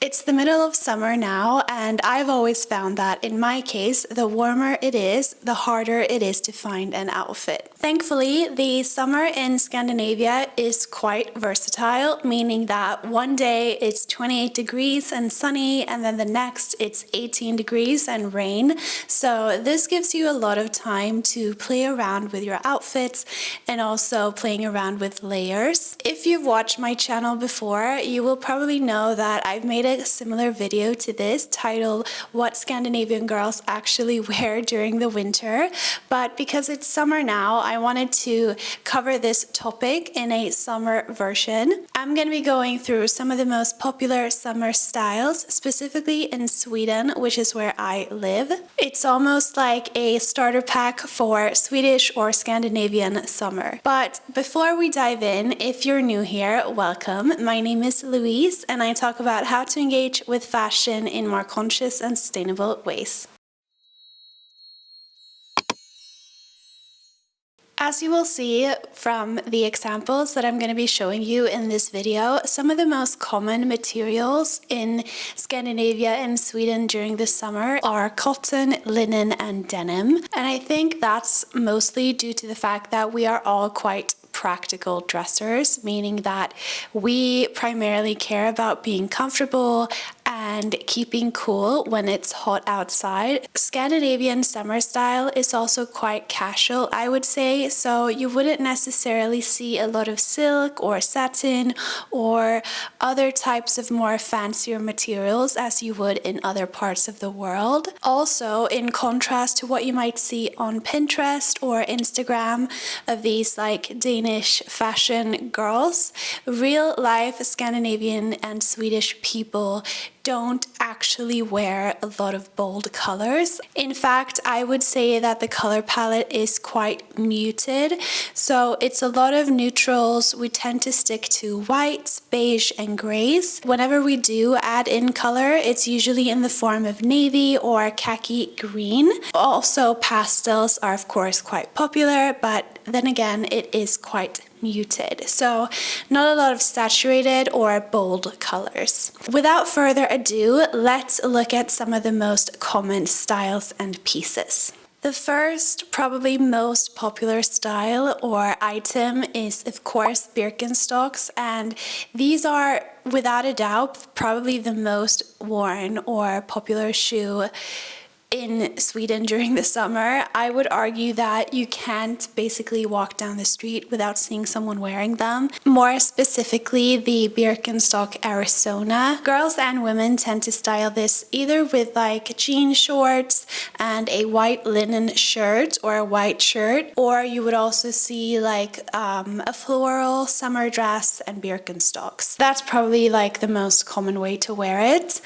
It's the middle of summer now, and I've always found that in my case, the warmer it is, the harder it is to find an outfit. Thankfully, the summer in Scandinavia is quite versatile, meaning that one day it's 28 degrees and sunny, and then the next it's 18 degrees and rain. So this gives you a lot of time to play around with your outfits and also playing around with layers. If you've watched my channel before, you will probably know that I've made a similar video to this titled "What Scandinavian Girls Actually Wear During the Winter," but because it's summer now, I wanted to cover this topic in a summer version. I'm going to be going through some of the most popular summer styles, specifically in Sweden, which is where I live. It's almost like a starter pack for Swedish or Scandinavian summer. But before we dive in, if you're new here, welcome. My name is Louise, and I talk about how to engage with fashion in more conscious and sustainable ways. As you will see from the examples that I'm going to be showing you in this video, some of the most common materials in Scandinavia and Sweden during the summer are cotton, linen, and denim. And I think that's mostly due to the fact that we are all quite practical dressers, meaning that we primarily care about being comfortable and keeping cool when it's hot outside. Scandinavian summer style is also quite casual, I would say, so you wouldn't necessarily see a lot of silk or satin or other types of more fancier materials as you would in other parts of the world. Also, in contrast to what you might see on Pinterest or Instagram of these like Danish fashion girls, real life Scandinavian and Swedish people don't actually wear a lot of bold colors. In fact, I would say that the color palette is quite muted. So it's a lot of neutrals. We tend to stick to whites, beige, and grays. Whenever we do add in color, it's usually in the form of navy or khaki green. Also, pastels are of course quite popular, but then again, it is quite muted. So not a lot of saturated or bold colors. Without further ado, let's look at some of the most common styles and pieces. The first, probably most popular style or item is of course Birkenstocks, and these are without a doubt probably the most worn or popular shoe in Sweden during the summer. I would argue that you can't basically walk down the street without seeing someone wearing them. More specifically, the Birkenstock Arizona. Girls and women tend to style this either with like jean shorts and a white linen shirt or a white shirt, or you would also see like a floral summer dress and Birkenstocks. That's probably like the most common way to wear it.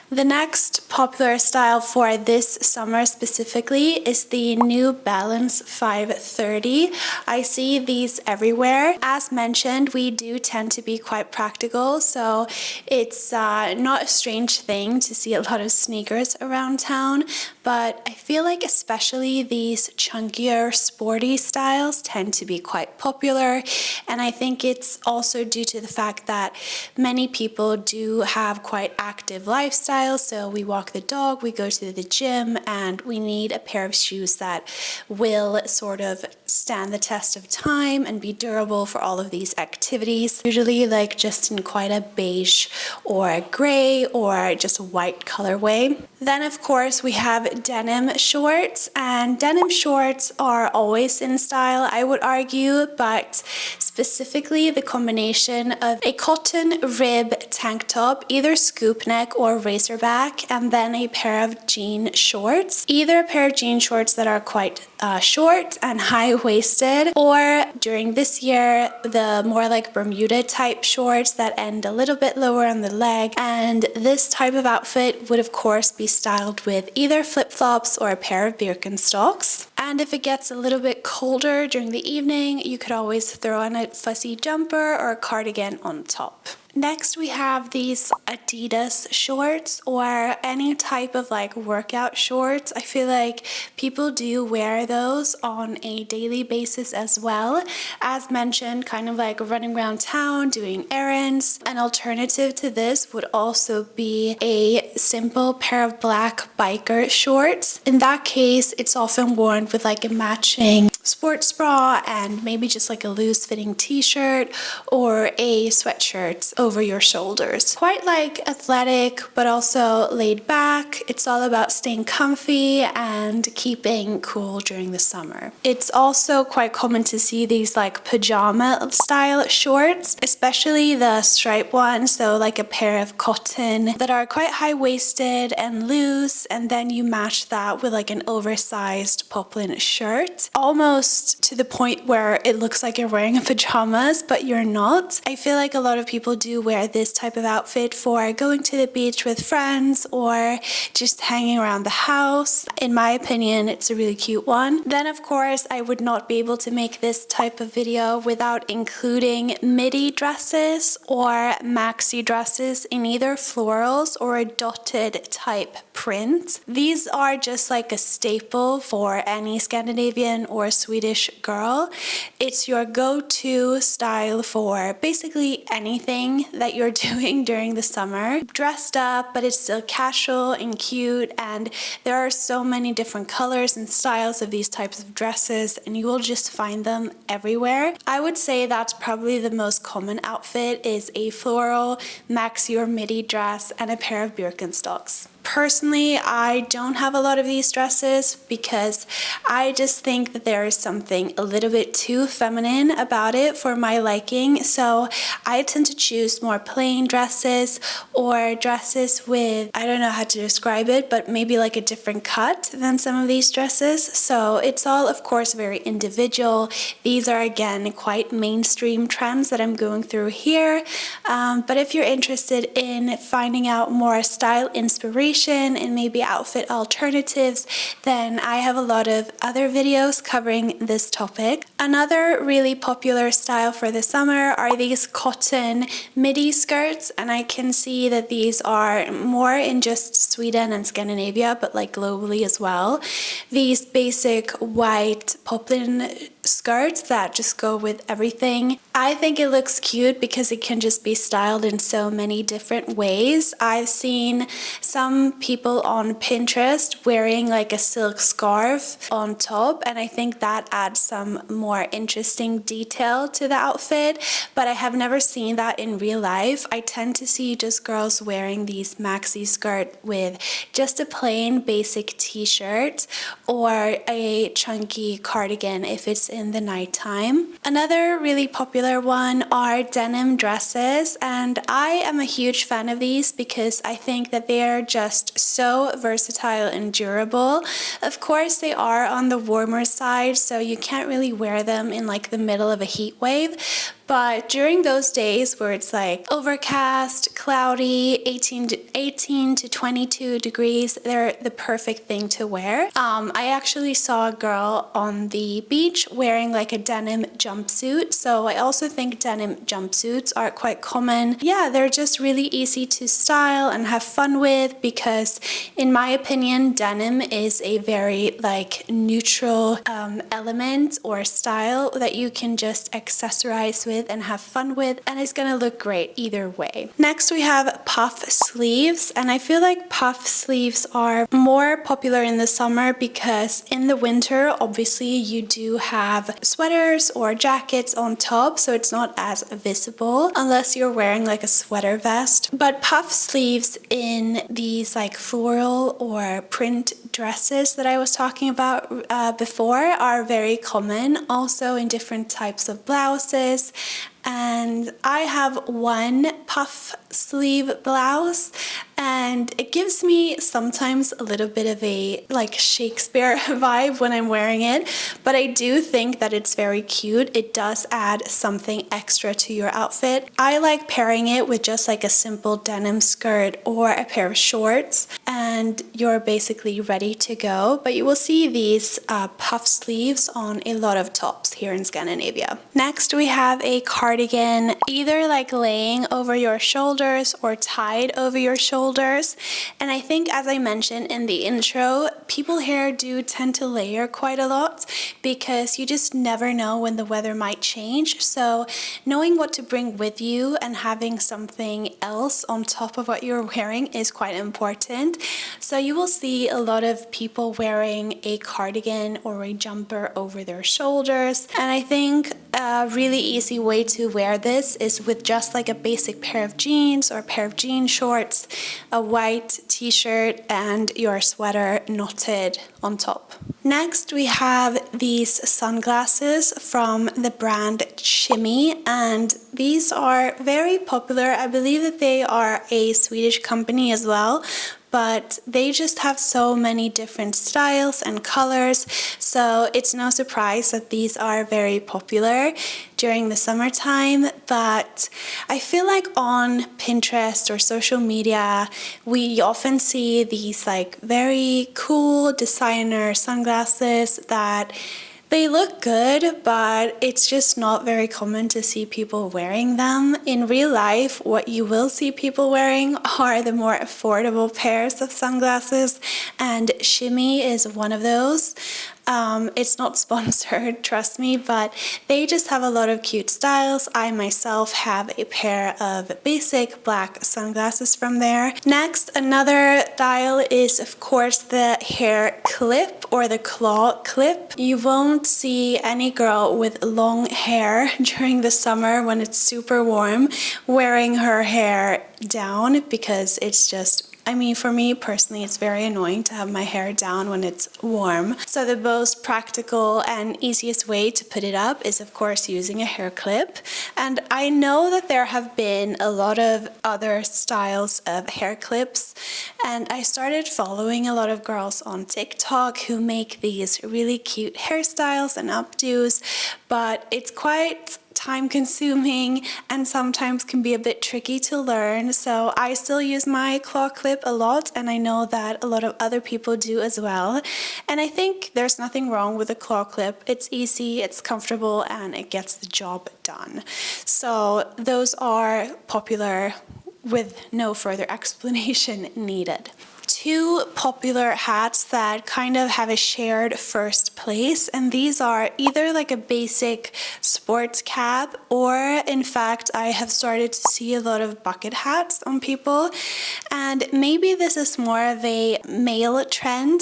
The next popular style for this summer specifically is the New Balance 530. I see these everywhere. As mentioned, we do tend to be quite practical, so it's not a strange thing to see a lot of sneakers around town, but I feel like especially these chunkier, sporty styles tend to be quite popular, and I think it's also due to the fact that many people do have quite active lifestyles. So we walk the dog, we go to the gym, and we need a pair of shoes that will sort of stand the test of time and be durable for all of these activities. Usually like just in quite a beige or a gray or just a white colorway. Then of course we have denim shorts, and denim shorts are always in style, I would argue, but specifically the combination of a cotton rib tank top, either scoop neck or racer back, and then a pair of jean shorts. Either a pair of jean shorts that are quite short and high-waisted, or during this year, the more like Bermuda type shorts that end a little bit lower on the leg. And this type of outfit would of course be styled with either flip-flops or a pair of Birkenstocks. And if it gets a little bit colder during the evening, you could always throw on a fuzzy jumper or a cardigan on top. Next, we have these Adidas shorts or any type of like workout shorts. I feel like people do wear those on a daily basis as well. As mentioned, kind of like running around town, doing errands. An alternative to this would also be a simple pair of black biker shorts. In that case, it's often worn with like a matching sports bra and maybe just like a loose fitting t-shirt or a sweatshirt over your shoulders. Quite like athletic, but also laid back. It's all about staying comfy and keeping cool during the summer. It's also quite common to see these like pajama style shorts, especially the striped ones. So like a pair of cotton that are quite high-waisted and loose, and then you match that with like an oversized poplin shirt. Almost to the point where it looks like you're wearing pajamas, but you're not. I feel like a lot of people do wear this type of outfit for going to the beach with friends or just hanging around the house. In my opinion, it's a really cute one. Then of course, I would not be able to make this type of video without including midi dresses or maxi dresses in either florals or a dotted type print. These are just like a staple for any Scandinavian or Swedish girl. It's your go-to style for basically anything that you're doing during the summer. Dressed up, but it's still casual and cute, and there are so many different colors and styles of these types of dresses, and you will just find them everywhere. I would say that's probably the most common outfit is a floral, maxi or midi dress and a pair of Birkenstocks. Personally, I don't have a lot of these dresses because I just think that there is something a little bit too feminine about it for my liking. So I tend to choose more plain dresses or dresses with, I don't know how to describe it, but maybe like a different cut than some of these dresses. So it's all, of course, very individual. These are, again, quite mainstream trends that I'm going through here. But if you're interested in finding out more style inspiration and maybe outfit alternatives, then I have a lot of other videos covering this topic. Another really popular style for the summer are these cotton midi skirts, and I can see that these are more in just Sweden and Scandinavia, but like globally as well. These basic white poplin skirts that just go with everything. I think it looks cute because it can just be styled in so many different ways. I've seen some people on Pinterest wearing like a silk scarf on top, and I think that adds some more interesting detail to the outfit, but I have never seen that in real life. I tend to see just girls wearing these maxi skirt with just a plain basic t-shirt or a chunky cardigan if it's in the nighttime. Another really popular one are denim dresses, and I am a huge fan of these because I think that they are just so versatile and durable. Of course, they are on the warmer side, so you can't really wear them in like the middle of a heat wave. But during those days where it's like overcast, cloudy, 18 to 22 degrees, they're the perfect thing to wear. I actually saw a girl on the beach wearing like a denim jumpsuit. So I also think denim jumpsuits are quite common. Yeah, they're just really easy to style and have fun with because in my opinion, denim is a very like neutral element or style that you can just accessorize with and have fun with, and it's gonna look great either way. Next we have puff sleeves, and I feel like puff sleeves are more popular in the summer because in the winter obviously you do have sweaters or jackets on top, so it's not as visible unless you're wearing like a sweater vest. But puff sleeves in these like floral or print dresses that I was talking about before are very common, also in different types of blouses. And I have one puff sleeve blouse, and it gives me sometimes a little bit of a like Shakespeare vibe when I'm wearing it, but I do think that it's very cute. It does add something extra to your outfit. I like pairing it with just like a simple denim skirt or a pair of shorts, and and you're basically ready to go. But you will see these puff sleeves on a lot of tops here in Scandinavia. Next, we have a cardigan, either like laying over your shoulders or tied over your shoulders. And I think, as I mentioned in the intro, people here do tend to layer quite a lot because you just never know when the weather might change. So knowing what to bring with you and having something else on top of what you're wearing is quite important. So you will see a lot of people wearing a cardigan or a jumper over their shoulders. And I think a really easy way to wear this is with just like a basic pair of jeans or a pair of jean shorts, a white t-shirt, and your sweater knotted on top. Next, we have these sunglasses from the brand Shimmy, and these are very popular. I believe that they are a Swedish company as well, but they just have so many different styles and colors, so it's no surprise that these are very popular during the summertime. But I feel like on Pinterest or social media, we often see these like very cool designer sunglasses that they look good, but it's just not very common to see people wearing them. In real life, what you will see people wearing are the more affordable pairs of sunglasses, and Shimmy is one of those. It's not sponsored, trust me, but they just have a lot of cute styles. I myself have a pair of basic black sunglasses from there. Next, another style is of course the hair clip or the claw clip. You won't see any girl with long hair during the summer when it's super warm wearing her hair down, because it's just, I mean, for me personally, it's very annoying to have my hair down when it's warm. So the most practical and easiest way to put it up is of course using a hair clip. And I know that there have been a lot of other styles of hair clips, and I started following a lot of girls on TikTok who make these really cute hairstyles and updos, but it's quite time consuming and sometimes can be a bit tricky to learn. So I still use my claw clip a lot, and I know that a lot of other people do as well. And I think there's nothing wrong with a claw clip. It's easy, it's comfortable, and it gets the job done. So those are popular with no further explanation needed. Two popular hats that kind of have a shared first place, and these are either like a basic sports cap, or in fact I have started to see a lot of bucket hats on people. And maybe this is more of a male trend,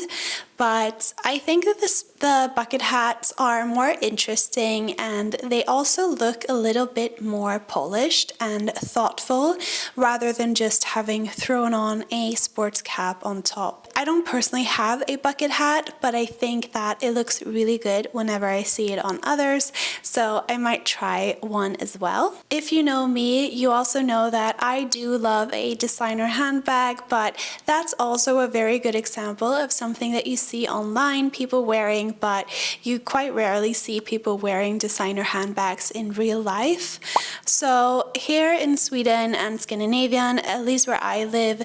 but I think that the bucket hats are more interesting, and they also look a little bit more polished and thoughtful rather than just having thrown on a sports cap on top. I don't personally have a bucket hat, but I think that it looks really good whenever I see it on others, so I might try one as well. If you know me, you also know that I do love a designer handbag, but that's also a very good example of something that you see online people wearing, but you quite rarely see people wearing designer handbags in real life. So here in Sweden and Scandinavian, at least where I live,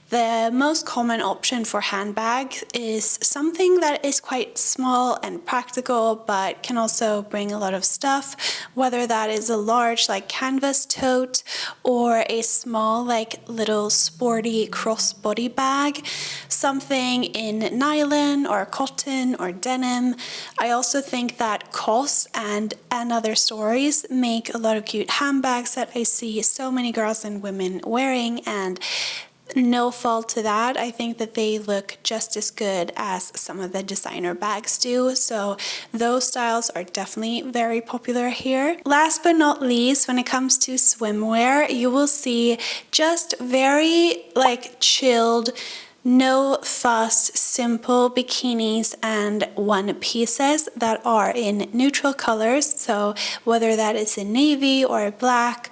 the most common option for handbags is something that is quite small and practical, but can also bring a lot of stuff, whether that is a large like canvas tote or a small like little sporty crossbody bag, something in nylon or cotton or denim. I also think that COS and other stories make a lot of cute handbags that I see so many girls and women wearing, and no fault to that. I think that they look just as good as some of the designer bags do. So those styles are definitely very popular here. Last but not least, when it comes to swimwear, you will see just very like chilled, no fuss, simple bikinis and one pieces that are in neutral colors. So whether that is in navy or black,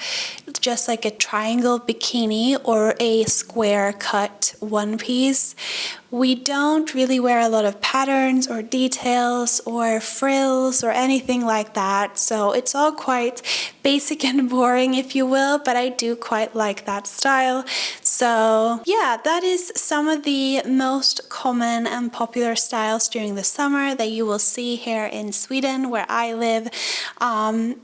just like a triangle bikini or a square cut one piece. We don't really wear a lot of patterns or details or frills or anything like that, so it's all quite basic and boring, if you will, but I do quite like that style. So yeah, that is some of the most common and popular styles during the summer that you will see here in Sweden, where I live.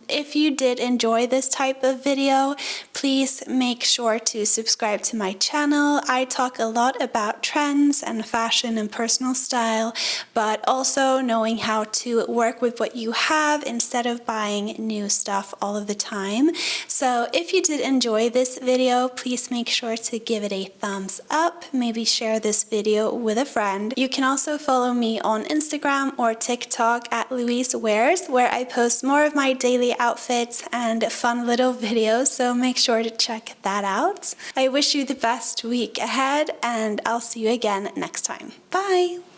If you did enjoy this type of video, please make sure to subscribe to my channel. I talk a lot about trends and fashion and personal style, but also knowing how to work with what you have instead of buying new stuff all of the time. So if you did enjoy this video, please make sure to give it a thumbs up. Maybe share this video with a friend. You can also follow me on Instagram or TikTok at Louise Wears, where I post more of my daily outfits and fun little videos, so make sure to check that out. I wish you the best week ahead, and I'll see you again next time. Bye!